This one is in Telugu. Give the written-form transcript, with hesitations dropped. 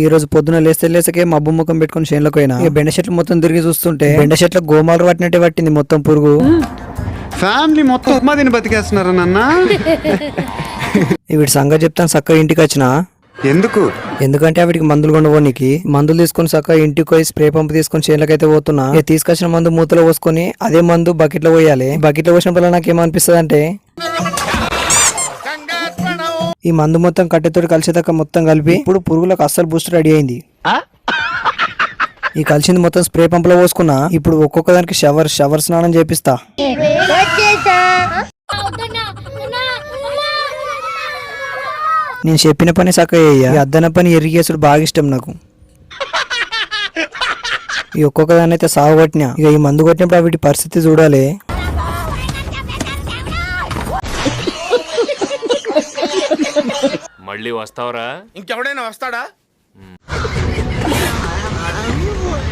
ఈ రోజు పొద్దున లేసకే మబ్బు ముఖం పెట్టుకుని చేనులకు పోయినా. ఇక బెండ చెట్లు మొత్తం తిరిగి చూస్తుంటే బెండ చెట్ల గోమాలు పట్టినట్టే పట్టింది మొత్తం పురుగు. ఫ్యామిలీ మొత్తం ఉప్మా తిని బతికేస్తున్నారా నాన్న? వీటి సంగతి చెప్తాను చక్కగా ఇంటికి వచ్చిన. ఎందుకంటే వీటికి మందులు కొండపోనికి మందులు తీసుకొని చక్కగా ఇంటికి పోయి స్ప్రే పంపు తీసుకొని చేనులకైతే పోతున్నా. తీసుకొచ్చిన మందు మూతలో పోసుకొని అదే మందు బకెట్ లో పోయాలి. బకెట్ లో పోసినప్పుడు నాకు ఏమనిపిస్తుంది అంటే ఈ మందు మొత్తం కట్టెతోటి కలిసేదాకా మొత్తం కలిపి ఇప్పుడు పురుగులకు అస్సలు బూస్ట్ రెడీ అయింది. ఈ కలిసింది మొత్తం స్ప్రే పంపులో పోసుకున్నా. ఇప్పుడు ఒక్కొక్క దానికి షవర్ స్నానం చేపిస్తా. నేను చెప్పిన పని చక్కగా అయ్యా. అద్దన పని ఎరిగేసుడు బాగా ఇష్టం నాకు. ఈ ఒక్కొక్క దాన్ని అయితే సాగు కొట్టినా. ఇక ఈ మందు కొట్టినప్పుడు వీటి పరిస్థితి చూడాలి. మళ్ళీ వస్తావరా? ఇంకెవడైనా వస్తాడా?